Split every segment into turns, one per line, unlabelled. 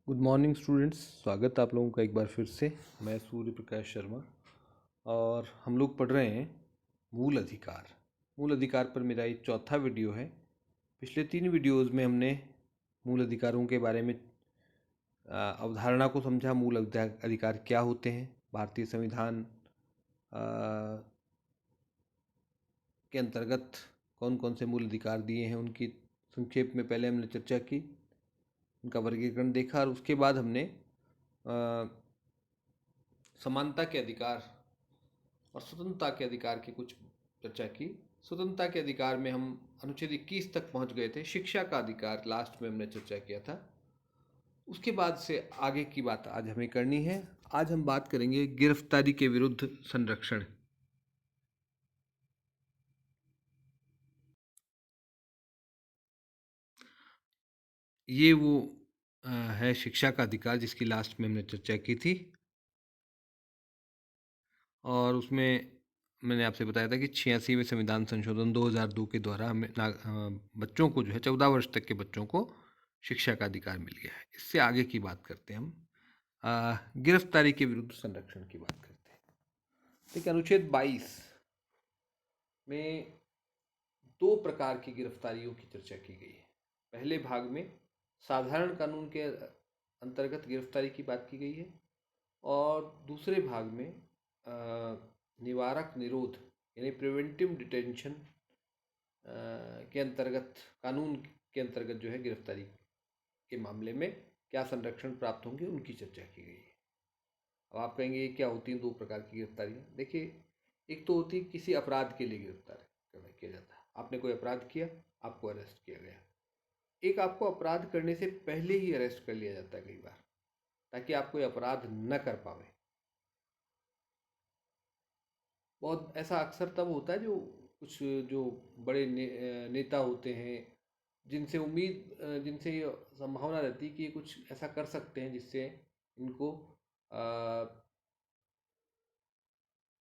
Good morning students. स्वागत है आप लोगों का एक बार फिर से। मैं सूर्य प्रकाश शर्मा और हम लोग पढ़ रहे हैं मूल अधिकार। मूल अधिकार पर मेरा ये चौथा वीडियो है। पिछले 3 वीडियोज़ में हमने मूल अधिकारों के बारे में अवधारणा को समझा। मूल अधिकार क्या होते हैं, भारतीय संविधान के अंतर्गत कौन कौन से मूल अधिकार दिए हैं उनकी संक्षेप में पहले हमने चर्चा की, उनका वर्गीकरण देखा और उसके बाद हमने समानता के अधिकार और स्वतंत्रता के अधिकार की कुछ चर्चा की। स्वतंत्रता के अधिकार में हम अनुच्छेद 21 तक पहुंच गए थे। शिक्षा का अधिकार लास्ट में हमने चर्चा किया था। उसके बाद से आगे की बात आज हमें करनी है। आज हम बात करेंगे गिरफ्तारी के विरुद्ध संरक्षण। ये वो है शिक्षा का अधिकार जिसकी लास्ट में हमने चर्चा की थी और उसमें मैंने आपसे बताया था कि 86वें संविधान संशोधन 2002 के द्वारा हमें बच्चों को जो है 14 वर्ष तक के बच्चों को शिक्षा का अधिकार मिल गया है। इससे आगे की बात करते हैं हम गिरफ्तारी के विरुद्ध संरक्षण की बात करते हैं। देखिए, अनुच्छेद 22 में 2 प्रकार की गिरफ्तारियों की चर्चा की गई है। पहले भाग में साधारण कानून के अंतर्गत गिरफ्तारी की बात की गई है और दूसरे भाग में निवारक निरोध यानी प्रिवेंटिव डिटेंशन के अंतर्गत, कानून के अंतर्गत जो है गिरफ्तारी के मामले में क्या संरक्षण प्राप्त होंगे उनकी चर्चा की गई है। अब आप कहेंगे ये क्या होती हैं 2 प्रकार की गिरफ्तारियाँ। देखिए, एक तो होती है किसी अपराध के लिए गिरफ्तार किया जाता है। आपने कोई अपराध किया, आपको अरेस्ट किया गया। एक आपको अपराध करने से पहले ही अरेस्ट कर लिया जाता है कई बार, ताकि आप कोई अपराध न कर पावे। बहुत ऐसा अक्सर तब होता है जो कुछ जो बड़े नेता होते हैं, जिनसे ये संभावना रहती है कि ये कुछ ऐसा कर सकते हैं जिससे इनको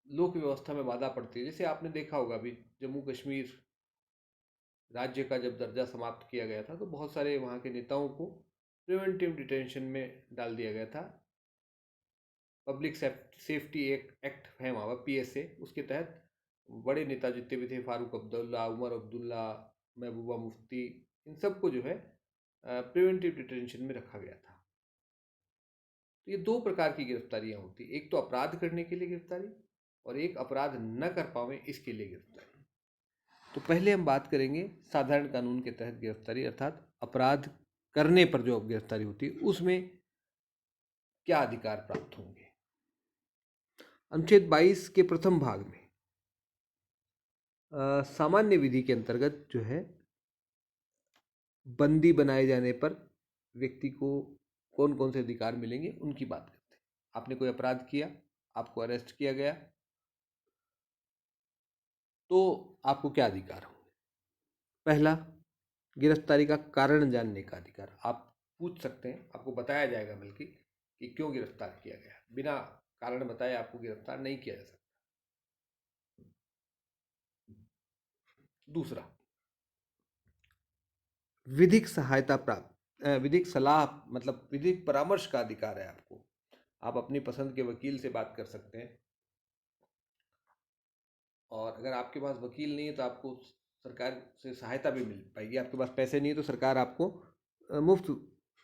लोक व्यवस्था में बाधा पड़ती है। जैसे आपने देखा होगा अभी जम्मू कश्मीर राज्य का जब दर्जा समाप्त किया गया था तो बहुत सारे वहाँ के नेताओं को प्रिवेंटिव डिटेंशन में डाल दिया गया था। पब्लिक सेफ्टी एक्ट है वहाँ पर, PSA, उसके तहत बड़े नेता जितने भी थे, फारूक अब्दुल्ला, उमर अब्दुल्ला, महबूबा मुफ्ती, इन सबको जो है प्रिवेंटिव डिटेंशन में रखा गया था। तो ये 2 प्रकार की गिरफ्तारियाँ होती, एक तो अपराध करने के लिए गिरफ्तारी और एक अपराध न कर पावे इसके लिए गिरफ्तारी। तो पहले हम बात करेंगे साधारण कानून के तहत गिरफ्तारी, अर्थात अपराध करने पर जो गिरफ्तारी होती है उसमें क्या अधिकार प्राप्त होंगे। अनुच्छेद 22 के प्रथम भाग में सामान्य विधि के अंतर्गत जो है बंदी बनाए जाने पर व्यक्ति को कौन कौन से अधिकार मिलेंगे उनकी बात करते हैं। आपने कोई अपराध किया, आपको अरेस्ट किया गया, तो आपको क्या अधिकार होंगे। पहला, गिरफ्तारी का कारण जानने का अधिकार। आप पूछ सकते हैं, आपको बताया जाएगा बल्कि कि क्यों गिरफ्तार किया गया। बिना कारण बताए आपको गिरफ्तार नहीं किया जा सकता। दूसरा, विधिक सहायता प्राप्त, विधिक सलाह मतलब विधिक परामर्श का अधिकार है आपको। आप अपनी पसंद के वकील से बात कर सकते हैं और अगर आपके पास वकील नहीं है तो आपको सरकार से सहायता भी मिल पाएगी। आपके पास पैसे नहीं है तो सरकार आपको मुफ्त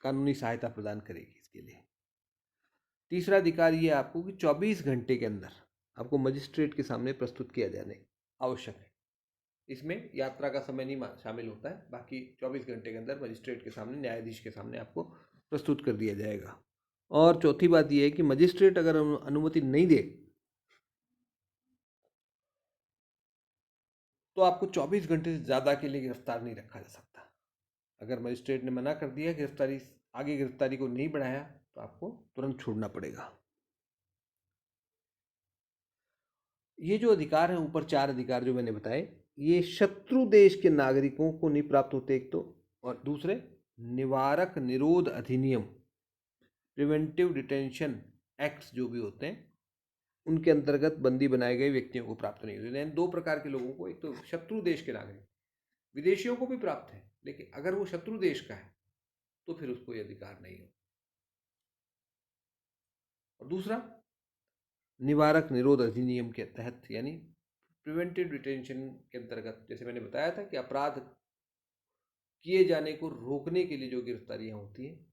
कानूनी सहायता प्रदान करेगी इसके लिए। तीसरा अधिकार ये आपको कि 24 घंटे के अंदर आपको मजिस्ट्रेट के सामने प्रस्तुत किया जाने आवश्यक है। इसमें यात्रा का समय नहीं शामिल होता है, बाकी 24 घंटे के अंदर मजिस्ट्रेट के सामने, न्यायाधीश के सामने आपको प्रस्तुत कर दिया जाएगा। और चौथी बात यह है कि मजिस्ट्रेट अगर अनुमति नहीं दे तो आपको 24 घंटे से ज़्यादा के लिए गिरफ्तार नहीं रखा जा सकता। अगर मजिस्ट्रेट ने मना कर दिया, गिरफ्तारी को नहीं बढ़ाया, तो आपको तुरंत छोड़ना पड़ेगा। ये जो अधिकार हैं, ऊपर 4 अधिकार जो मैंने बताए, ये शत्रु देश के नागरिकों को नहीं प्राप्त होते एक तो, और दूसरे निवारक निरोध अधिनियम, प्रिवेंटिव डिटेंशन एक्ट्स जो भी होते हैं उनके अंतर्गत बंदी बनाए गए व्यक्तियों को प्राप्त नहीं होते। यानी 2 प्रकार के लोगों को, एक तो शत्रु देश के नागरिक, विदेशियों को भी प्राप्त है, लेकिन अगर वो शत्रु देश का है तो फिर उसको ये अधिकार नहीं हो। और दूसरा निवारक निरोध अधिनियम के तहत यानी प्रिवेंटिव डिटेंशन के अंतर्गत, जैसे मैंने बताया था कि अपराध किए जाने को रोकने के लिए जो गिरफ्तारियां होती हैं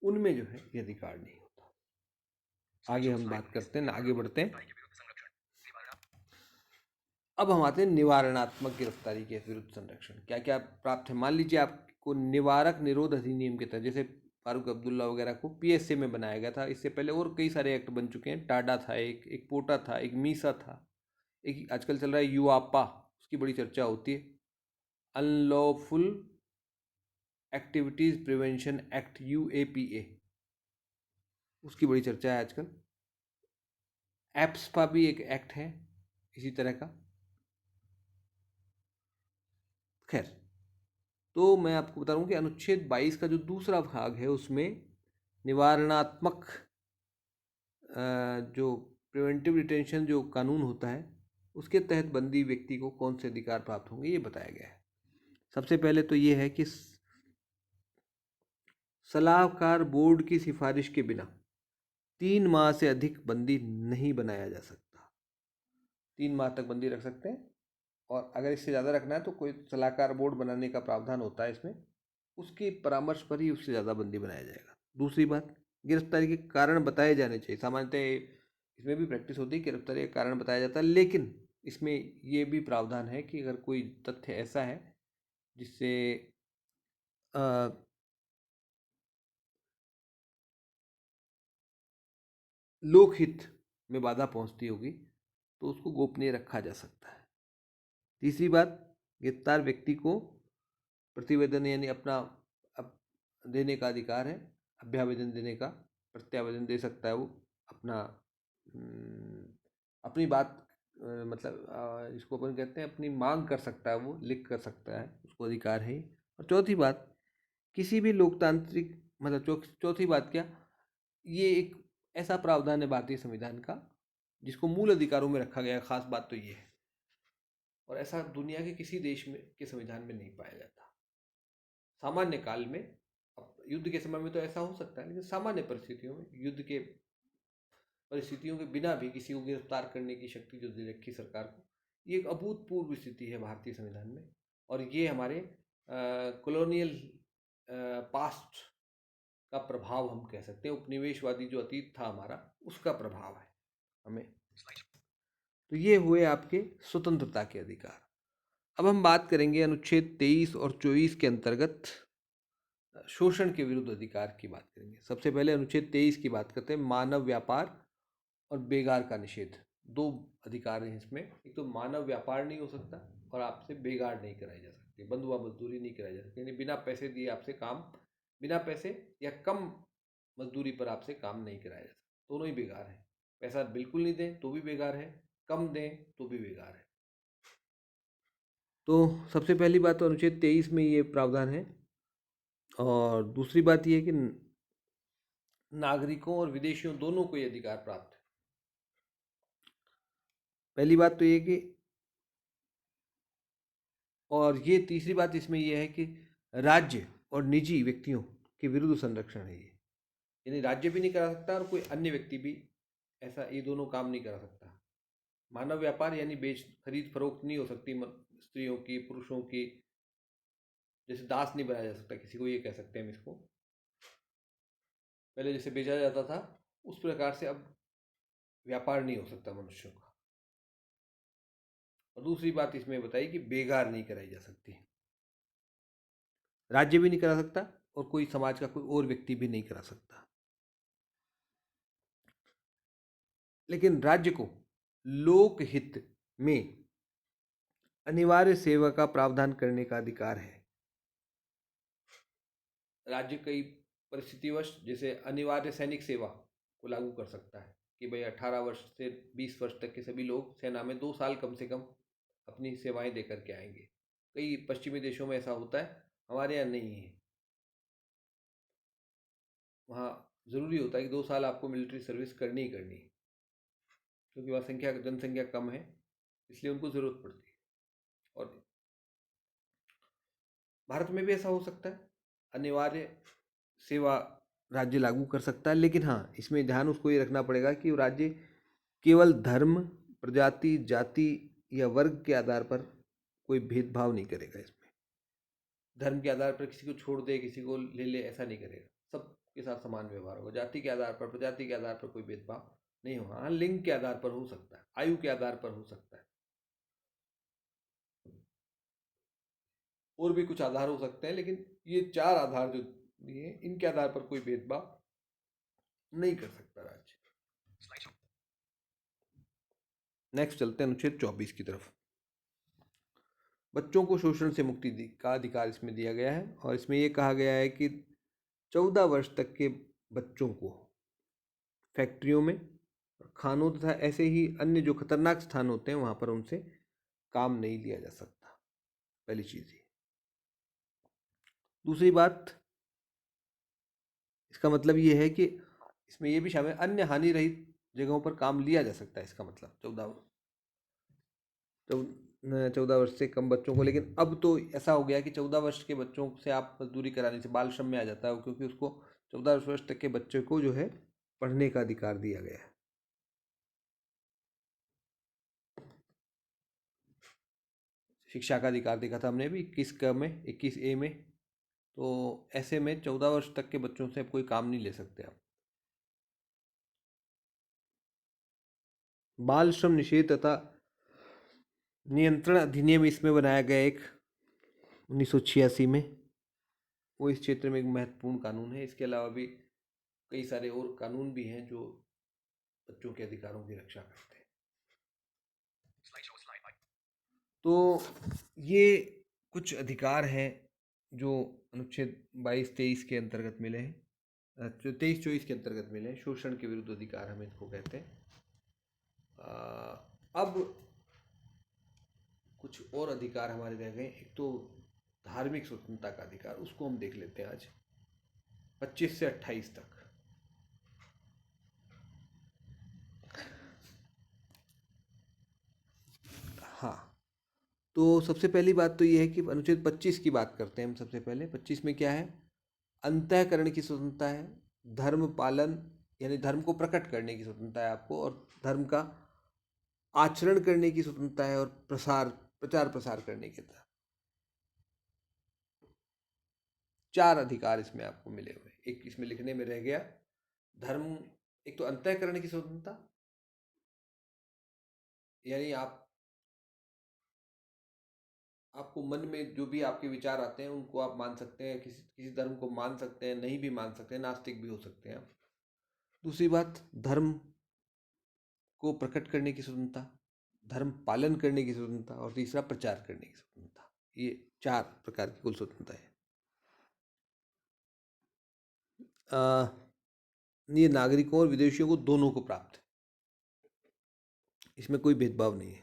उनमें जो है ये अधिकार नहीं होता। आगे हम बात करते हैं, आगे बढ़ते हैं। अब हम आते हैं निवारणात्मक गिरफ्तारी के विरुद्ध संरक्षण। क्या क्या प्राप्त है? मान लीजिए आपको निवारक निरोध अधिनियम के तहत, जैसे फारूक अब्दुल्ला वगैरह को पीएसए में बनाया गया था, इससे पहले और कई सारे एक्ट बन चुके हैं। टाडा था, एक पोटा था, एक मीसा था, एक आजकल चल रहा है यूआपा, उसकी बड़ी चर्चा होती है। Unlawful activities prevention act, UAPA, उसकी बड़ी चर्चा है आजकल। एप्सपा भी एक एक्ट है इसी तरह का। खैर, तो मैं आपको बता रहा हूँ कि अनुच्छेद 22 का जो दूसरा भाग है उसमें निवारणात्मक जो प्रिवेंटिव डिटेंशन जो कानून होता है उसके तहत बंदी व्यक्ति को कौन से अधिकार प्राप्त होंगे ये बताया गया है। सबसे पहले तो ये है कि सलाहकार बोर्ड की सिफारिश के बिना 3 माह से अधिक बंदी नहीं बनाया जा सकता। 3 माह तक बंदी रख सकते हैं, और अगर इससे ज़्यादा रखना है तो कोई सलाहकार बोर्ड बनाने का प्रावधान होता है इसमें, उसके परामर्श पर ही उससे ज़्यादा बंदी बनाया जाएगा। दूसरी बात, गिरफ्तारी के कारण बताए जाने चाहिए। सामान्यतः इसमें भी प्रैक्टिस होती है, गिरफ्तारी का कारण बताया जाता है, लेकिन इसमें ये भी प्रावधान है कि अगर कोई तथ्य ऐसा है जिससे लोकहित में बाधा पहुंचती होगी तो उसको गोपनीय रखा जा सकता है। तीसरी बात, गिरफ्तार व्यक्ति को प्रतिवेदन यानी अपना देने का अधिकार है, अभ्यावेदन देने का, प्रत्यावेदन दे सकता है वो, अपना अपनी बात मतलब इसको अपन कहते हैं अपनी मांग कर सकता है, वो लिख कर सकता है, उसको अधिकार है। और चौथी बात, किसी भी लोकतांत्रिक मतलब चौथी बात क्या, ये एक ऐसा प्रावधान है भारतीय संविधान का जिसको मूल अधिकारों में रखा गया है। खास बात तो ये है, और ऐसा दुनिया के किसी देश में के संविधान में नहीं पाया जाता। सामान्य काल में, अब युद्ध के समय में तो ऐसा हो सकता है, लेकिन सामान्य परिस्थितियों में, युद्ध के परिस्थितियों के बिना भी किसी को गिरफ्तार करने की शक्ति जो दे रखी सरकार को, ये एक अभूतपूर्व स्थिति है भारतीय संविधान में। और ये हमारे कॉलोनियल पास्ट का प्रभाव हम कह सकते हैं, उपनिवेशवादी जो अतीत था हमारा, उसका प्रभाव है हमें। तो ये हुए आपके स्वतंत्रता के अधिकार। अब हम बात करेंगे अनुच्छेद 23 और 24 के अंतर्गत शोषण के विरुद्ध अधिकार की बात करेंगे। सबसे पहले अनुच्छेद 23 की बात करते हैं, मानव व्यापार और बेगार का निषेध। 2 अधिकार हैं इसमें। एक तो मानव व्यापार नहीं हो सकता, और आपसे बेगार नहीं कराई जा सकती, बंधुआ मजदूरी नहीं कराई जा सकती, यानी बिना पैसे दिए आपसे काम, बिना पैसे या कम मजदूरी पर आपसे काम नहीं कराया जा सकता। दोनों ही बेगार है। पैसा बिल्कुल नहीं दें तो भी बेगार है, कम दें तो भी बेगार है। तो सबसे पहली बात तो अनुच्छेद 23 में ये प्रावधान है। और दूसरी बात ये है कि नागरिकों और विदेशियों दोनों को ये अधिकार प्राप्त है। पहली बात तो ये कि, और ये तीसरी बात इसमें यह है कि राज्य और निजी व्यक्तियों के विरुद्ध संरक्षण है ये, यानी राज्य भी नहीं करा सकता और कोई अन्य व्यक्ति भी ऐसा, ये दोनों काम नहीं करा सकता। मानव व्यापार यानी बेच खरीद फरोख्त नहीं हो सकती स्त्रियों की, पुरुषों की, जैसे दास नहीं बनाया जा सकता किसी को, ये कह सकते हैं हम इसको। पहले जैसे बेचा जाता था उस प्रकार से अब व्यापार नहीं हो सकता मनुष्यों का। और दूसरी बात इसमें बताई कि बेगार नहीं कराई जा सकती, राज्य भी नहीं करा सकता और कोई समाज का कोई और व्यक्ति भी नहीं करा सकता। लेकिन राज्य को लोकहित में अनिवार्य सेवा का प्रावधान करने का अधिकार है। राज्य कई परिस्थितिवश जैसे अनिवार्य सैनिक सेवा को लागू कर सकता है कि भाई 18 वर्ष से 20 वर्ष तक के सभी लोग सेना में 2 साल कम से कम अपनी सेवाएं दे करके आएंगे। कई पश्चिमी देशों में ऐसा होता है, हमारे यहाँ नहीं है। वहाँ ज़रूरी होता है कि 2 साल आपको मिलिट्री सर्विस करनी ही करनी है, क्योंकि वहाँ जनसंख्या कम है, इसलिए उनको ज़रूरत पड़ती है। और भारत में भी ऐसा हो सकता है, अनिवार्य सेवा राज्य लागू कर सकता है, लेकिन हाँ इसमें ध्यान उसको ये रखना पड़ेगा कि वो राज्य केवल धर्म, प्रजाति, जाति या वर्ग के आधार पर कोई भेदभाव नहीं करेगा। इसमें धर्म के आधार पर किसी को छोड़ दे, किसी को ले ले, ऐसा नहीं करेगा। सबके साथ समान व्यवहार होगा। जाति के आधार पर, प्रजाति के आधार पर कोई भेदभाव नहीं होगा। हाँ, लिंग के आधार पर हो सकता है, आयु के आधार पर हो सकता है, और भी कुछ आधार हो सकते हैं, लेकिन ये चार आधार जो दिए, इनके आधार पर कोई भेदभाव नहीं कर सकता राज्य। नेक्स्ट चलते हैं अनुच्छेद 24 की तरफ। बच्चों को शोषण से मुक्ति का अधिकार इसमें दिया गया है, और इसमें यह कहा गया है कि 14 वर्ष तक के बच्चों को फैक्ट्रियों में, खानों तथा ऐसे ही अन्य जो खतरनाक स्थान होते हैं वहां पर उनसे काम नहीं लिया जा सकता। पहली चीज ये। दूसरी बात, इसका मतलब ये है कि इसमें यह भी शामिल, अन्य हानि रहित जगहों पर काम लिया जा सकता है। इसका मतलब 14 वर्ष से कम बच्चों को। लेकिन अब तो ऐसा हो गया कि 14 वर्ष के बच्चों से आप मजदूरी कराने से बाल श्रम में आ जाता है, क्योंकि उसको 14 वर्ष तक के बच्चे को जो है पढ़ने का अधिकार दिया गया है। शिक्षा का अधिकार देखा था हमने भी 21 में, 21A में। तो ऐसे में 14 वर्ष तक के बच्चों से अब कोई काम नहीं ले सकते आप। बाल श्रम निषेध तथा नियंत्रण अधिनियम इसमें बनाया गया एक 1986 में। वो इस क्षेत्र में एक महत्वपूर्ण कानून है। इसके अलावा भी कई सारे और कानून भी हैं जो बच्चों के अधिकारों की रक्षा करते हैं। तो ये कुछ अधिकार हैं जो अनुच्छेद 22-23 के अंतर्गत मिले हैं, 23-24 के अंतर्गत मिले हैं। शोषण के विरुद्ध अधिकार हम इसको कहते हैं। अब कुछ और अधिकार हमारे रह गए। एक तो धार्मिक स्वतंत्रता का अधिकार, उसको हम देख लेते हैं आज 25 से 28 तक। हाँ, तो सबसे पहली बात तो ये है कि अनुच्छेद 25 की बात करते हैं हम। सबसे पहले 25 में क्या है? अंतःकरण की स्वतंत्रता है, धर्म पालन यानी धर्म को प्रकट करने की स्वतंत्रता है आपको, और धर्म का आचरण करने की स्वतंत्रता है, और प्रचार प्रसार करने की था। 4 अधिकार इसमें आपको मिले हुए। एक इसमें लिखने में रह गया, धर्म, एक तो अंतःकरण की स्वतंत्रता, यानी आपको मन में जो भी आपके विचार आते हैं उनको आप मान सकते हैं, किसी किसी धर्म को मान सकते हैं, नहीं भी मान सकते हैं, नास्तिक भी हो सकते हैं आप। दूसरी बात, धर्म को प्रकट करने की स्वतंत्रता, धर्म पालन करने की स्वतंत्रता, और तीसरा प्रचार करने की स्वतंत्रता। ये 4 प्रकार की कुल स्वतंत्रता है। ये नागरिकों और विदेशियों को दोनों को प्राप्त है, इसमें कोई भेदभाव नहीं है।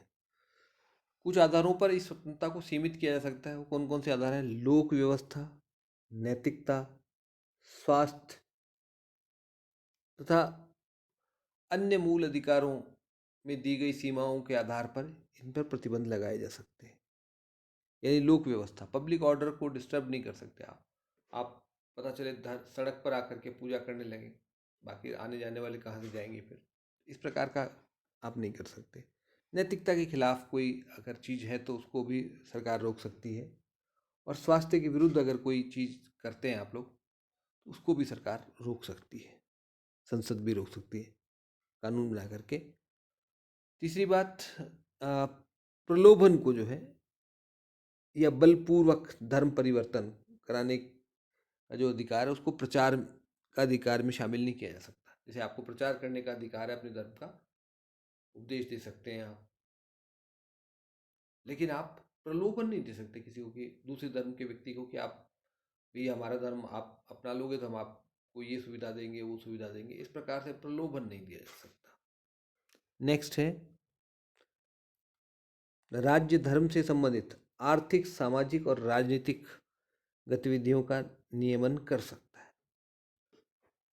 कुछ आधारों पर इस स्वतंत्रता को सीमित किया जा सकता है। वो कौन कौन से आधार हैं? लोक व्यवस्था, नैतिकता, स्वास्थ्य तथा अन्य मूल अधिकारों में दी गई सीमाओं के आधार पर इन पर प्रतिबंध लगाए जा सकते हैं। यानी लोक व्यवस्था, पब्लिक ऑर्डर को डिस्टर्ब नहीं कर सकते आप पता चले सड़क पर आकर के पूजा करने लगे, बाकी आने जाने वाले कहाँ से जाएंगे फिर? इस प्रकार का आप नहीं कर सकते। नैतिकता के खिलाफ कोई अगर चीज़ है तो उसको भी सरकार रोक सकती है, और स्वास्थ्य के विरुद्ध अगर कोई चीज़ करते हैं आप लोग तो उसको भी सरकार रोक सकती है, संसद भी रोक सकती है कानून बना करके। तीसरी बात, प्रलोभन को जो है या बलपूर्वक धर्म परिवर्तन कराने का जो अधिकार है उसको प्रचार का अधिकार में शामिल नहीं किया जा सकता। जैसे आपको प्रचार करने का अधिकार है, अपने धर्म का उपदेश दे सकते हैं आप, लेकिन आप प्रलोभन नहीं दे सकते किसी को, कि दूसरे धर्म के व्यक्ति को, कि आप भी हमारा धर्म आप अपना लोगे तो हम आपको ये सुविधा देंगे, वो सुविधा देंगे। इस प्रकार से प्रलोभन नहीं दिया जा सकता। नेक्स्ट है, राज्य धर्म से संबंधित आर्थिक, सामाजिक और राजनीतिक गतिविधियों का नियमन कर सकता है।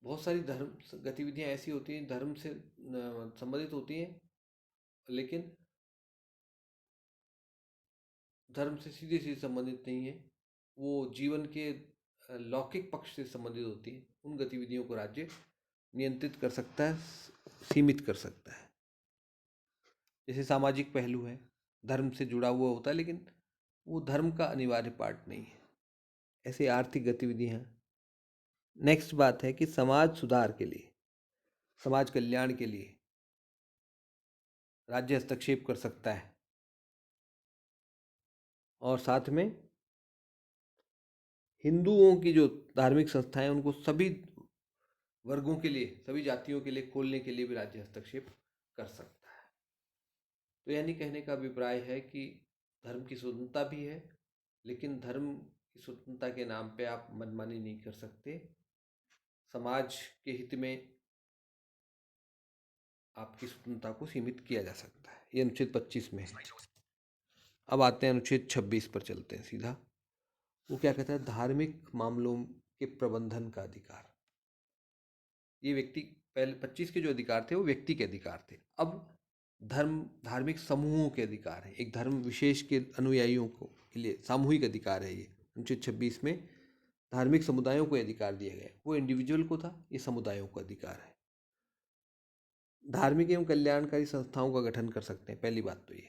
बहुत सारी धर्म गतिविधियां ऐसी होती हैं धर्म से संबंधित होती हैं, लेकिन धर्म से सीधे सीधे संबंधित नहीं है। वो जीवन के लौकिक पक्ष से संबंधित होती हैं उन गतिविधियों को राज्य नियंत्रित कर सकता है, सीमित कर सकता है। जैसे सामाजिक पहलू है, धर्म से जुड़ा हुआ होता है लेकिन वो धर्म का अनिवार्य पार्ट नहीं है। ऐसे आर्थिक गतिविधियाँ। नेक्स्ट बात है कि समाज सुधार के लिए, समाज कल्याण के लिए राज्य हस्तक्षेप कर सकता है और साथ में हिंदुओं की जो धार्मिक संस्थाएं उनको सभी वर्गों के लिए, सभी जातियों के लिए खोलने के लिए भी राज्य हस्तक्षेप कर सकता है। तो यानी कहने का अभिप्राय है कि धर्म की स्वतंत्रता भी है, लेकिन धर्म की स्वतंत्रता के नाम पे आप मनमानी नहीं कर सकते। समाज के हित में आपकी स्वतंत्रता को सीमित किया जा सकता है। ये अनुच्छेद 25 में है। अब आते हैं अनुच्छेद 26 पर, चलते हैं सीधा। वो क्या कहता है? धार्मिक मामलों के प्रबंधन का अधिकार। ये व्यक्ति, पहले 25 के जो अधिकार थे वो व्यक्ति के अधिकार थे, अब धार्मिक समूहों के अधिकार है। एक धर्म विशेष के अनुयायियों को के लिए सामूहिक अधिकार है। ये अनुच्छेद 26 में धार्मिक समुदायों को अधिकार दिया गया है। वो इंडिविजुअल को था, ये समुदायों को अधिकार है। धार्मिक एवं कल्याणकारी संस्थाओं का गठन कर सकते हैं। पहली बात तो ये,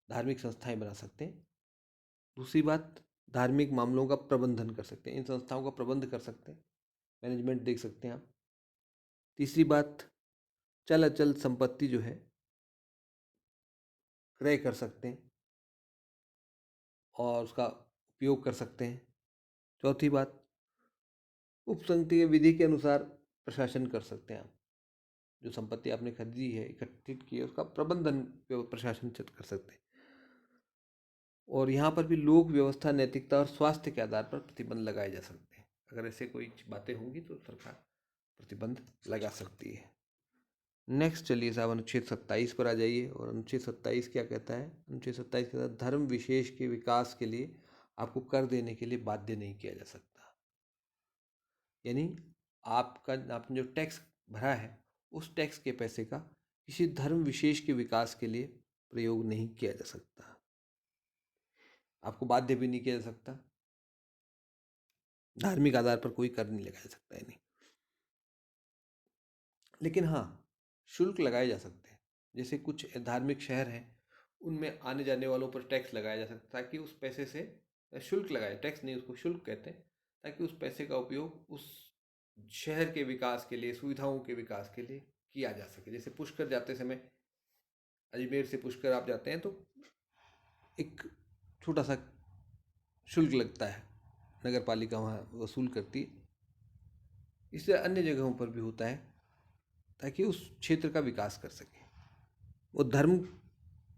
धार्मिक संस्थाएं बना सकते हैं। दूसरी बात, धार्मिक मामलों का प्रबंधन कर सकते हैं, इन संस्थाओं का प्रबंध कर सकते हैं, मैनेजमेंट देख सकते हैं आप। तीसरी बात, चल अचल संपत्ति जो है क्रय कर सकते हैं और उसका उपयोग कर सकते हैं। चौथी बात, उपसंहति के विधि के अनुसार प्रशासन कर सकते हैं आप। जो संपत्ति आपने खरीदी है, इकट्ठित की है, उसका प्रबंधन प्रशासन कर सकते हैं। और यहाँ पर भी लोक व्यवस्था, नैतिकता और स्वास्थ्य के आधार पर प्रतिबंध लगाए जा सकते हैं। अगर ऐसे कोई बातें होंगी तो सरकार प्रतिबंध लगा सकती है। नेक्स्ट चलिए साहब, अनुच्छेद 27 पर आ जाइए। और अनुच्छेद 27 क्या कहता है? अनुच्छेद 27 कहता है धर्म विशेष के विकास के लिए आपको कर देने के लिए बाध्य नहीं किया जा सकता। यानी आपने जो टैक्स भरा है, उस टैक्स के पैसे का किसी धर्म विशेष के विकास के लिए प्रयोग नहीं किया जा सकता, आपको बाध्य भी नहीं किया जा सकता। धार्मिक आधार पर कोई कर नहीं लगाया जा सकता है, नहीं। लेकिन हाँ, शुल्क लगाए जा सकते हैं। जैसे कुछ धार्मिक शहर हैं, उनमें आने जाने वालों पर टैक्स लगाया जा सकता है ताकि उस पैसे से, शुल्क लगाए, टैक्स नहीं उसको शुल्क कहते हैं, ताकि उस पैसे का उपयोग उस शहर के विकास के लिए, सुविधाओं के विकास के लिए किया जा सके। जैसे पुष्कर जाते समय, अजमेर से पुष्कर आप जाते हैं तो एक छोटा सा शुल्क लगता है, नगर पालिका वहाँ वसूल करती है। इससे अन्य जगहों पर भी होता है ताकि उस क्षेत्र का विकास कर सके। वो धर्म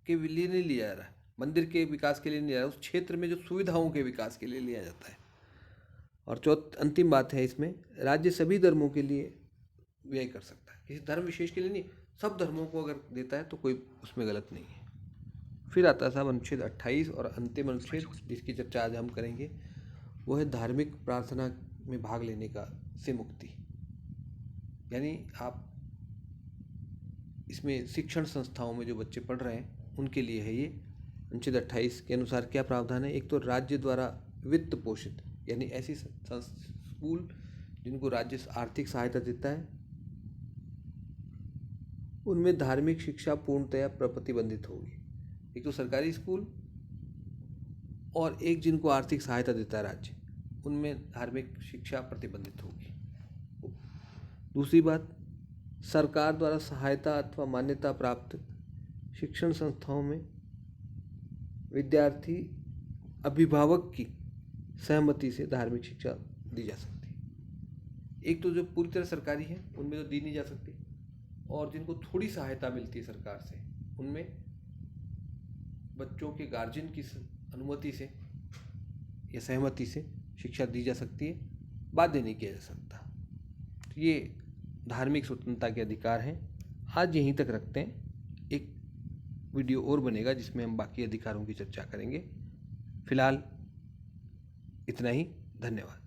के लिए नहीं लिया जा रहा है, मंदिर के विकास के लिए नहीं लिया जा रहा, उस क्षेत्र में जो सुविधाओं के विकास के लिए लिया जाता है। और अंतिम बात है इसमें, राज्य सभी धर्मों के लिए व्यय कर सकता है, किसी धर्म विशेष के लिए नहीं, सब धर्मों को अगर देता है तो कोई उसमें गलत नहीं है। फिर आता है साहब अनुच्छेद 28 और अंतिम अनुच्छेद जिसकी चर्चा आज हम करेंगे, वो है धार्मिक प्रार्थना में भाग लेने का से मुक्ति। यानी आप इसमें शिक्षण संस्थाओं में जो बच्चे पढ़ रहे हैं उनके लिए है ये। अनुच्छेद 28 के अनुसार क्या प्रावधान है? एक तो राज्य द्वारा वित्त पोषित, यानी ऐसी स्कूल जिनको राज्य आर्थिक सहायता देता है, उनमें धार्मिक शिक्षा पूर्णतया प्रतिबंधित होगी। एक तो सरकारी स्कूल, और एक जिनको आर्थिक सहायता देता है राज्य, उनमें धार्मिक शिक्षा प्रतिबंधित होगी। दूसरी बात, सरकार द्वारा सहायता अथवा मान्यता प्राप्त शिक्षण संस्थाओं में विद्यार्थी अभिभावक की सहमति से धार्मिक शिक्षा दी जा सकती है। एक तो जो पूरी तरह सरकारी है उनमें तो दी नहीं जा सकती, और जिनको थोड़ी सहायता मिलती है सरकार से, उनमें बच्चों के गार्जियन की अनुमति से या सहमति से शिक्षा दी जा सकती है, बाध्य नहीं किया जा सकता। तो ये धार्मिक स्वतंत्रता के अधिकार हैं। आज यहीं तक रखते हैं, एक वीडियो और बनेगा जिसमें हम बाकी अधिकारों की चर्चा करेंगे। फिलहाल इतना ही, धन्यवाद।